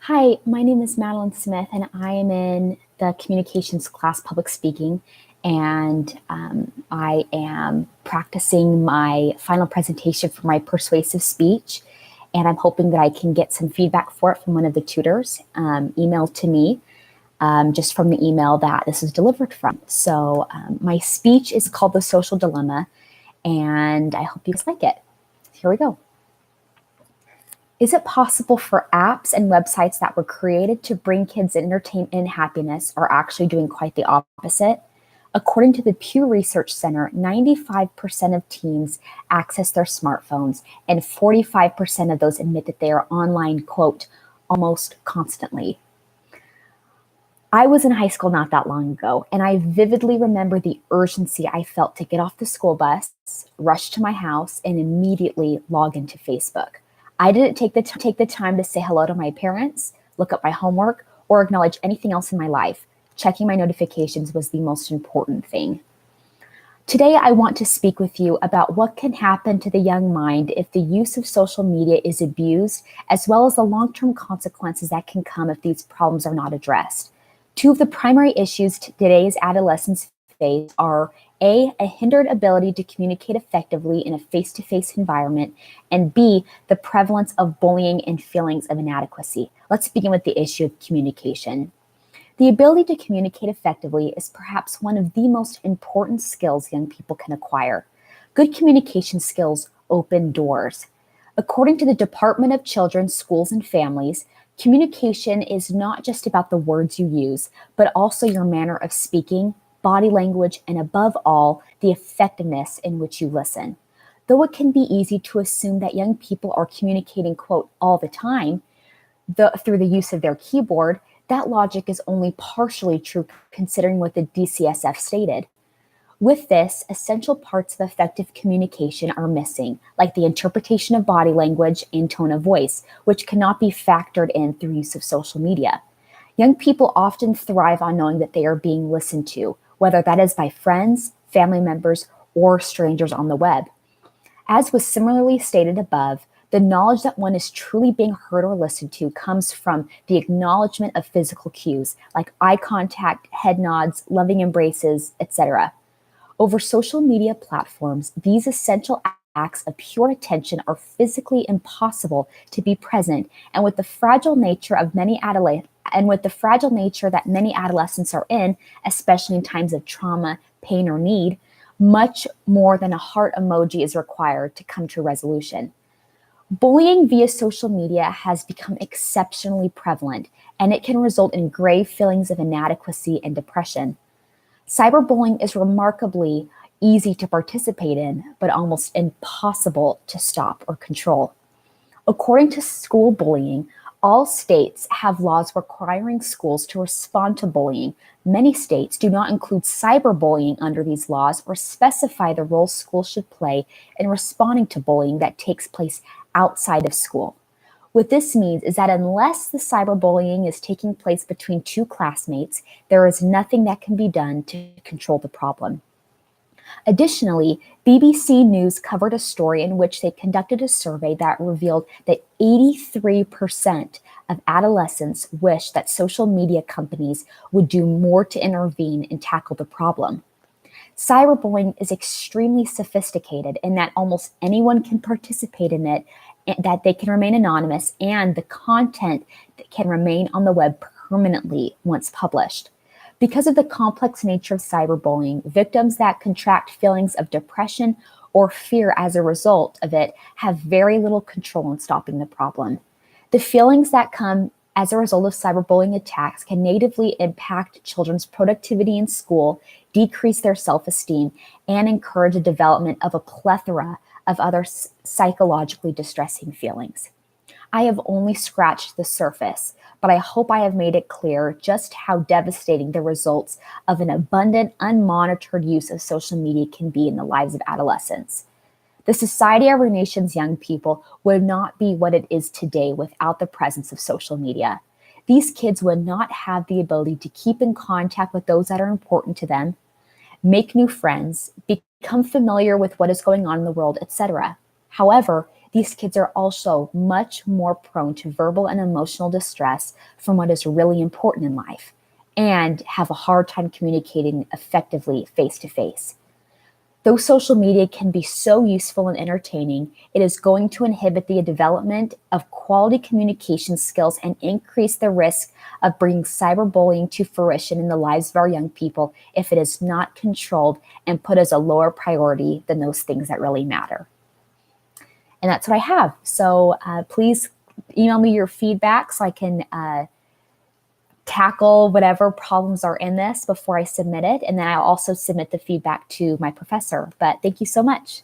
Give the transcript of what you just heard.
Hi, my name is Madeline Smith, and I am in the communications class, public speaking, and I am practicing my final presentation for my persuasive speech, and I'm hoping that I can get some feedback for it from one of the tutors emailed to me, just from the email that this is delivered from. So my speech is called The Social Dilemma, and I hope you guys like it. Here we go. Is it possible for apps and websites that were created to bring kids entertainment and happiness are actually doing quite the opposite? According to the Pew Research Center, 95% of teens access their smartphones, and 45% of those admit that they are online, quote, almost constantly. I was in high school not that long ago, and I vividly remember the urgency I felt to get off the school bus, rush to my house, and immediately log into Facebook. I didn't take the time to say hello to my parents, look up my homework, or acknowledge anything else in my life. Checking my notifications was the most important thing. Today, I want to speak with you about what can happen to the young mind if the use of social media is abused, as well as the long-term consequences that can come if these problems are not addressed. Two of the primary issues today's adolescents face are A, a hindered ability to communicate effectively in a face-to-face environment, and B, the prevalence of bullying and feelings of inadequacy. Let's begin with the issue of communication. The ability to communicate effectively is perhaps one of the most important skills young people can acquire. Good communication skills open doors. According to the Department of Children, Schools, and Families, communication is not just about the words you use, but also your manner of speaking, body language, and above all, the effectiveness in which you listen. Though it can be easy to assume that young people are communicating, quote, all the time through the use of their keyboard, that logic is only partially true considering what the DCSF stated. With this, essential parts of effective communication are missing, like the interpretation of body language and tone of voice, which cannot be factored in through use of social media. Young people often thrive on knowing that they are being listened to, whether that is by friends, family members, or strangers on the web. As was similarly stated above, the knowledge that one is truly being heard or listened to comes from the acknowledgement of physical cues, like eye contact, head nods, loving embraces, etc. Over social media platforms, these essential acts of pure attention are physically impossible to be present, and with the fragile nature that many adolescents are in, especially in times of trauma, pain, or need, much more than a heart emoji is required to come to a resolution. Bullying via social media has become exceptionally prevalent, and it can result in grave feelings of inadequacy and depression. Cyberbullying is remarkably easy to participate in, but almost impossible to stop or control. According to school bullying, all states have laws requiring schools to respond to bullying. Many states do not include cyberbullying under these laws or specify the role schools should play in responding to bullying that takes place outside of school. What this means is that unless the cyberbullying is taking place between two classmates, there is nothing that can be done to control the problem. Additionally, BBC News covered a story in which they conducted a survey that revealed that 83% of adolescents wish that social media companies would do more to intervene and tackle the problem. Cyberbullying is extremely sophisticated in that almost anyone can participate in it, that they can remain anonymous, and the content that can remain on the web permanently once published. Because of the complex nature of cyberbullying, victims that contract feelings of depression or fear as a result of it have very little control in stopping the problem. The feelings that come as a result of cyberbullying attacks can negatively impact children's productivity in school, decrease their self-esteem, and encourage the development of a plethora of other psychologically distressing feelings. I have only scratched the surface, but I hope I have made it clear just how devastating the results of an abundant, unmonitored use of social media can be in the lives of adolescents. The society of our nation's young people would not be what it is today without the presence of social media. These kids would not have the ability to keep in contact with those that are important to them, make new friends, become familiar with what is going on in the world, etc. However, these kids are also much more prone to verbal and emotional distress from what is really important in life and have a hard time communicating effectively face to face. Though social media can be so useful and entertaining, it is going to inhibit the development of quality communication skills and increase the risk of bringing cyberbullying to fruition in the lives of our young people if it is not controlled and put as a lower priority than those things that really matter. And that's what I have. So please email me your feedback so I can tackle whatever problems are in this before I submit it. And then I'll also submit the feedback to my professor. But thank you so much.